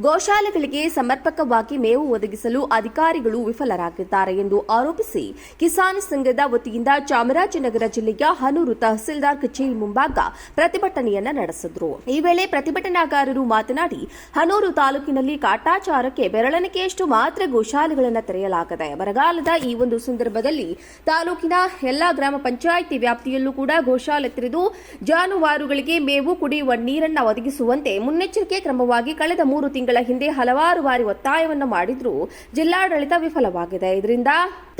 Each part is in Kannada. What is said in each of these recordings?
ಗೋಶಾಲೆಗಳಿಗೆ ಸಮರ್ಪಕವಾಗಿ ಮೇವು ಒದಗಿಸಲು ಅಧಿಕಾರಿಗಳು ವಿಫಲರಾಗಿದ್ದಾರೆ ಎಂದು ಆರೋಪಿಸಿ ಕಿಸಾನ್ ಸಂಘದ ವತಿಯಿಂದ ಚಾಮರಾಜನಗರ ಜಿಲ್ಲೆಯ ಹನೂರು ತಹಸೀಲ್ದಾರ್ ಕಚೇರಿ ಮುಂಭಾಗ ಪ್ರತಿಭಟನೆಯನ್ನು ನಡೆಸಿದರು. ಈ ವೇಳೆ ಪ್ರತಿಭಟನಾಕಾರರು ಮಾತನಾಡಿ, ಹನೂರು ತಾಲೂಕಿನಲ್ಲಿ ಕಾಟಾಚಾರಕ್ಕೆ ಬೆರಳೆಣಿಕೆಯಷ್ಟು ಮಾತ್ರ ಗೋಶಾಲೆಗಳನ್ನು ತೆರೆಯಲಾಗಿದೆ. ಬರಗಾಲದ ಈ ಒಂದು ಸಂದರ್ಭದಲ್ಲಿ ತಾಲೂಕಿನ ಎಲ್ಲಾ ಗ್ರಾಮ ಪಂಚಾಯಿತಿ ವ್ಯಾಪ್ತಿಯಲ್ಲೂ ಕೂಡ ಗೋಶಾಲೆ ತೆರೆದು ಜಾನುವಾರುಗಳಿಗೆ ಮೇವು, ಕುಡಿಯುವ ನೀರನ್ನು ಒದಗಿಸುವಂತೆ ಮುನ್ನೆಚ್ಚರಿಕೆ ಕ್ರಮವಾಗಿ ಕಳೆದ 3 ತಿಂಗಳ ಹಿಂದೆ ಹಲವಾರು ಬಾರಿ ಒತ್ತಾಯವನ್ನು ಮಾಡಿದ್ರೂ ಜಿಲ್ಲಾಡಳಿತ ವಿಫಲವಾಗಿದೆ. ಇದರಿಂದ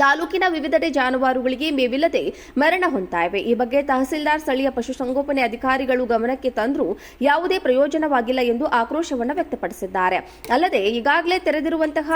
ತಾಲೂಕಿನ ವಿವಿಧೆಡೆ ಜಾನುವಾರುಗಳಿಗೆ ಮೇವಿಲ್ಲದೆ ಮರಣ ಹೊಂದಿವೆ. ಈ ಬಗ್ಗೆ ತಹಸೀಲ್ದಾರ್, ಸ್ಥಳೀಯ ಪಶುಸಂಗೋಪನೆ ಅಧಿಕಾರಿಗಳು ಗಮನಕ್ಕೆ ತಂದರೂ ಯಾವುದೇ ಪ್ರಯೋಜನವಾಗಿಲ್ಲ ಎಂದು ಆಕ್ರೋಶವನ್ನು ವ್ಯಕ್ತಪಡಿಸಿದ್ದಾರೆ. ಅಲ್ಲದೆ ಈಗಾಗಲೇ ತೆರೆದಿರುವಂತಹ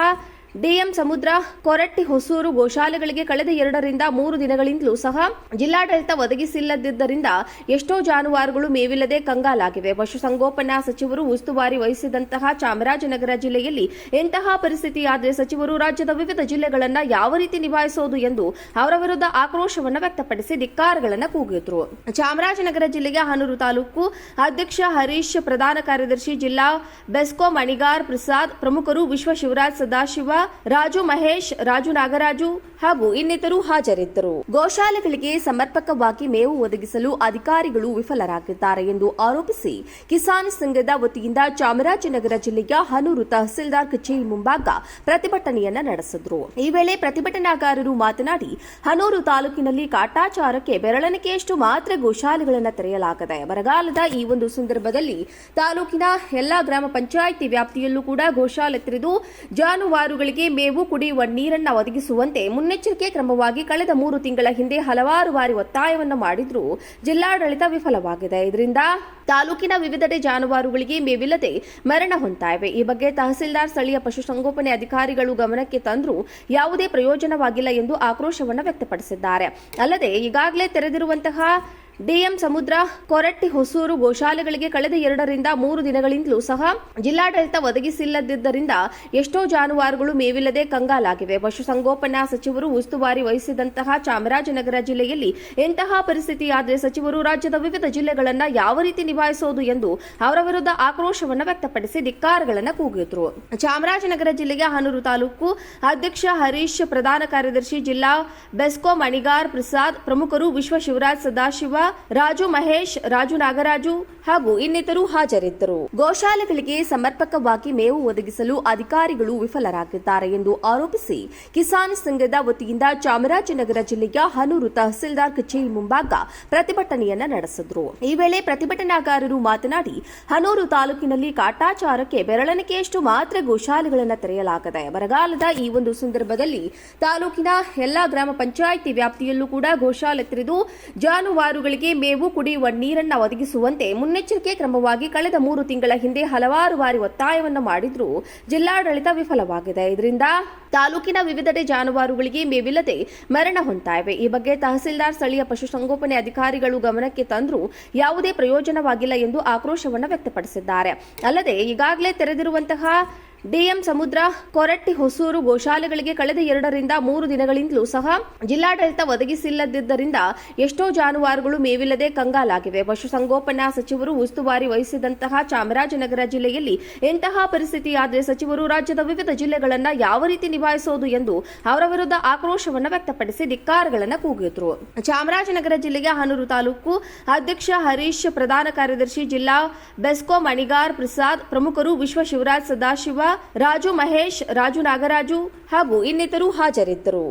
ಡಿಎಂ ಸಮುದ್ರ, ಕೊರಟ್ಟಿ, ಹೊಸೂರು ಗೋಶಾಲೆಗಳಿಗೆ ಕಳೆದ 2 ರಿಂದ 3 ದಿನಗಳಿಂದಲೂ ಸಹ ಜಿಲ್ಲಾಡಳಿತ ಒದಗಿಸಿಲ್ಲದಿದ್ದರಿಂದ ಎಷ್ಟೋ ಜಾನುವಾರುಗಳು ಮೇವಿಲ್ಲದೆ ಕಂಗಾಲಾಗಿವೆ. ಪಶುಸಂಗೋಪನಾ ಸಚಿವರು ಉಸ್ತುವಾರಿ ವಹಿಸಿದಂತಹ ಚಾಮರಾಜನಗರ ಜಿಲ್ಲೆಯಲ್ಲಿ ಎಂತಹ ಪರಿಸ್ಥಿತಿಯಾದರೆ ಸಚಿವರು ರಾಜ್ಯದ ವಿವಿಧ ಜಿಲ್ಲೆಗಳನ್ನು ಯಾವ ರೀತಿ ನಿಭಾಯಿಸೋದು ಎಂದು ಅವರ ವಿರುದ್ಧ ಆಕ್ರೋಶವನ್ನು ವ್ಯಕ್ತಪಡಿಸಿ ಧಿಕ್ಕಾರಗಳನ್ನು ಕೂಗಿದ್ರು. ಚಾಮರಾಜನಗರ ಜಿಲ್ಲೆಯ ಹನೂರು ತಾಲೂಕು ಅಧ್ಯಕ್ಷ ಹರೀಶ್, ಪ್ರಧಾನ ಕಾರ್ಯದರ್ಶಿ ಜಿಲ್ಲಾ ಬೆಸ್ಕಾಂ ಅಣಿಗಾರ್ ಪ್ರಸಾದ್, ಪ್ರಮುಖರು ವಿಶ್ವ ಶಿವರಾಜ್ ಸದಾಶಿವ, ರಾಜು ಮಹೇಶ್, ರಾಜು ನಾಗರಾಜು ಹಾಗೂ ಇನ್ನಿತರು ಹಾಜರಿದ್ದರು. ಗೋಶಾಲೆಗಳಿಗೆ ಸಮರ್ಪಕವಾಗಿ ಮೇವು ಒದಗಿಸಲು ಅಧಿಕಾರಿಗಳು ವಿಫಲರಾಗಿದ್ದಾರೆ ಎಂದು ಆರೋಪಿಸಿ ಕಿಸಾನ್ ಸಂಘದ ವತಿಯಿಂದ ಚಾಮರಾಜನಗರ ಜಿಲ್ಲೆಯ ಹನೂರು ತಹಸೀಲ್ದಾರ್ ಕಚೇರಿ ಮುಂಭಾಗ ಪ್ರತಿಭಟನೆಯನ್ನು ನಡೆಸಿದರು. ಈ ವೇಳೆ ಪ್ರತಿಭಟನಾಕಾರರು ಮಾತನಾಡಿ, ಹನೂರು ತಾಲೂಕಿನಲ್ಲಿ ಕಾಟಾಚಾರಕ್ಕೆ ಬೆರಳೆಣಿಕೆಯಷ್ಟು ಮಾತ್ರ ಗೋಶಾಲೆಗಳನ್ನು ತೆರೆಯಲಾಗಿದೆ. ಬರಗಾಲದ ಈ ಒಂದು ಸಂದರ್ಭದಲ್ಲಿ ತಾಲೂಕಿನ ಎಲ್ಲಾ ಗ್ರಾಮ ಪಂಚಾಯಿತಿ ವ್ಯಾಪ್ತಿಯಲ್ಲೂ ಕೂಡ ಗೋಶಾಲೆ ತೆರೆದು ಜಾನುವಾರುಗಳಿಗೆ ಮೇವು, ಕುಡಿಯುವ ನೀರನ್ನು ಒದಗಿಸುವಂತೆ ಮುನ್ನೆಚ್ಚರಿಕೆ ಕ್ರಮವಾಗಿ ಕಳೆದ 3 ತಿಂಗಳ ಹಿಂದೆ ಹಲವಾರು ಬಾರಿ ಒತ್ತಾಯವನ್ನು ಮಾಡಿದ್ರೂ ಜಿಲ್ಲಾಡಳಿತ ವಿಫಲವಾಗಿದೆ. ಇದರಿಂದ ತಾಲೂಕಿನ ವಿವಿಧೆಡೆ ಜಾನುವಾರುಗಳಿಗೆ ಮೇವಿಲ್ಲದೆ ಮರಣ ಹೊಂದಿವೆ. ಈ ಬಗ್ಗೆ ತಹಸೀಲ್ದಾರ್, ಸ್ಥಳೀಯ ಪಶುಸಂಗೋಪನೆ ಅಧಿಕಾರಿಗಳು ಗಮನಕ್ಕೆ ತಂದರೂ ಯಾವುದೇ ಪ್ರಯೋಜನವಾಗಿಲ್ಲ ಎಂದು ಆಕ್ರೋಶವನ್ನು ವ್ಯಕ್ತಪಡಿಸಿದ್ದಾರೆ. ಅಲ್ಲದೆ ಈಗಾಗಲೇ ತೆರೆದಿರುವಂತಹ ಡಿಎಂ ಸಮುದ್ರ, ಕೊರಟ್ಟಿ, ಹೊಸೂರು ಗೋಶಾಲೆಗಳಿಗೆ ಕಳೆದ 2 ರಿಂದ 3 ದಿನಗಳಿಂದಲೂ ಸಹ ಜಿಲ್ಲಾಡಳಿತ ಒದಗಿಸಿಲ್ಲದಿದ್ದರಿಂದ ಎಷ್ಟೋ ಜಾನುವಾರುಗಳು ಮೇವಿಲ್ಲದೆ ಕಂಗಾಲಾಗಿವೆ. ಪಶುಸಂಗೋಪನಾ ಸಚಿವರು ಉಸ್ತುವಾರಿ ವಹಿಸಿದಂತಹ ಚಾಮರಾಜನಗರ ಜಿಲ್ಲೆಯಲ್ಲಿ ಎಂತಹ ಪರಿಸ್ಥಿತಿಯಾದರೆ ಸಚಿವರು ರಾಜ್ಯದ ವಿವಿಧ ಜಿಲ್ಲೆಗಳನ್ನು ಯಾವ ರೀತಿ ನಿಭಾಯಿಸೋದು ಎಂದು ಅವರ ವಿರುದ್ಧ ಆಕ್ರೋಶವನ್ನು ವ್ಯಕ್ತಪಡಿಸಿ ಧಿಕ್ಕಾರಗಳನ್ನು ಕೂಗಿದ್ರು. ಚಾಮರಾಜನಗರ ಜಿಲ್ಲೆಯ ಹನೂರು ತಾಲೂಕು ಅಧ್ಯಕ್ಷ ಹರೀಶ್, ಪ್ರಧಾನ ಕಾರ್ಯದರ್ಶಿ ಜಿಲ್ಲಾ ಬೆಸ್ಕಾಂ ಅಣಿಗಾರ್ ಪ್ರಸಾದ್, ಪ್ರಮುಖರು ವಿಶ್ವ ಶಿವರಾಜ್ ಸದಾಶಿವ, ರಾಜು ಮಹೇಶ್, ರಾಜು ನಾಗರಾಜು ಹಾಗೂ ಇನ್ನಿತರು ಹಾಜರಿದ್ದರು. ಗೋಶಾಲೆಗಳಿಗೆ ಸಮರ್ಪಕವಾಗಿ ಮೇವು ಒದಗಿಸಲು ಅಧಿಕಾರಿಗಳು ವಿಫಲರಾಗಿದ್ದಾರೆ ಎಂದು ಆರೋಪಿಸಿ ಕಿಸಾನ್ ಸಂಘದ ವತಿಯಿಂದ ಚಾಮರಾಜನಗರ ಜಿಲ್ಲೆಯ ಹನೂರು ತಹಸೀಲ್ದಾರ್ ಕಚೇರಿ ಮುಂಭಾಗ ಪ್ರತಿಭಟನೆಯನ್ನು ನಡೆಸಿದರು. ಈ ವೇಳೆ ಪ್ರತಿಭಟನಾಕಾರರು ಮಾತನಾಡಿ, ಹನೂರು ತಾಲೂಕಿನಲ್ಲಿ ಕಾಟಾಚಾರಕ್ಕೆ ಬೆರಳೆಣಿಕೆಯಷ್ಟು ಮಾತ್ರ ಗೋಶಾಲೆಗಳನ್ನು ತೆರೆಯಲಾಗಿದೆ. ಬರಗಾಲದ ಈ ಒಂದು ಸಂದರ್ಭದಲ್ಲಿ ತಾಲೂಕಿನ ಎಲ್ಲಾ ಗ್ರಾಮ ಪಂಚಾಯಿತಿ ವ್ಯಾಪ್ತಿಯಲ್ಲೂ ಕೂಡ ಗೋಶಾಲೆ ತೆರೆದು ಜಾನುವಾರುಗಳಿಗೆ ಮೇವು, ಕುಡಿಯುವ ನೀರನ್ನು ಒದಗಿಸುವಂತೆ ಮುನ್ನೆಚ್ಚರಿಕೆ ಕ್ರಮವಾಗಿ ಕಳೆದ 3 ತಿಂಗಳ ಹಿಂದೆ ಹಲವಾರು ಬಾರಿ ಒತ್ತಾಯವನ್ನು ಮಾಡಿದ್ರೂ ಜಿಲ್ಲಾಡಳಿತ ವಿಫಲವಾಗಿದೆ. ಇದರಿಂದ ತಾಲೂಕಿನ ವಿವಿಧೆಡೆ ಜಾನುವಾರುಗಳಿಗೆ ಮೇವಿಲ್ಲದೆ ಮರಣ ಹೊಂದಿವೆ. ಈ ಬಗ್ಗೆ ತಹಸೀಲ್ದಾರ್, ಸ್ಥಳೀಯ ಪಶುಸಂಗೋಪನೆ ಅಧಿಕಾರಿಗಳು ಗಮನಕ್ಕೆ ತಂದರೂ ಯಾವುದೇ ಪ್ರಯೋಜನವಾಗಿಲ್ಲ ಎಂದು ಆಕ್ರೋಶವನ್ನು ವ್ಯಕ್ತಪಡಿಸಿದ್ದಾರೆ. ಅಲ್ಲದೆ ಈಗಾಗಲೇ ತೆರೆದಿರುವಂತಹ ಡಿಎಂ ಸಮುದ್ರ, ಕೊರಟ್ಟಿ, ಹೊಸೂರು ಗೋಶಾಲೆಗಳಿಗೆ ಕಳೆದ 2 ರಿಂದ 3 ದಿನಗಳಿಂದಲೂ ಸಹ ಜಿಲ್ಲಾಡಳಿತ ಒದಗಿಸಿಲ್ಲದಿದ್ದರಿಂದ ಎಷ್ಟೋ ಜಾನುವಾರುಗಳು ಮೇವಿಲ್ಲದೆ ಕಂಗಾಲಾಗಿವೆ. ಪಶುಸಂಗೋಪನಾ ಸಚಿವರು ಉಸ್ತುವಾರಿ ವಹಿಸಿದಂತಹ ಚಾಮರಾಜನಗರ ಜಿಲ್ಲೆಯಲ್ಲಿ ಎಂತಹ ಪರಿಸ್ಥಿತಿಯಾದರೆ ಸಚಿವರು ರಾಜ್ಯದ ವಿವಿಧ ಜಿಲ್ಲೆಗಳನ್ನು ಯಾವ ರೀತಿ ನಿಭಾಯಿಸೋದು ಎಂದು ಅವರ ವಿರುದ್ಧ ಆಕ್ರೋಶವನ್ನು ವ್ಯಕ್ತಪಡಿಸಿ ಧಿಕ್ಕಾರಗಳನ್ನು ಕೂಗಿದ್ರು. ಚಾಮರಾಜನಗರ ಜಿಲ್ಲೆಯ ಹನೂರು ತಾಲೂಕು ಅಧ್ಯಕ್ಷ ಹರೀಶ್, ಪ್ರಧಾನ ಕಾರ್ಯದರ್ಶಿ ಜಿಲ್ಲಾ ಬೆಸ್ಕಾಂ ಅಣಿಗಾರ್ ಪ್ರಸಾದ್, ಪ್ರಮುಖರು ವಿಶ್ವ ಶಿವರಾಜ್ ಸದಾಶಿವ, ರಾಜು ಮಹೇಶ್, ರಾಜು ನಾಗರಾಜು ಹಾಗೂ ಇನ್ನಿತರು ಹಾಜರಿದ್ದರು.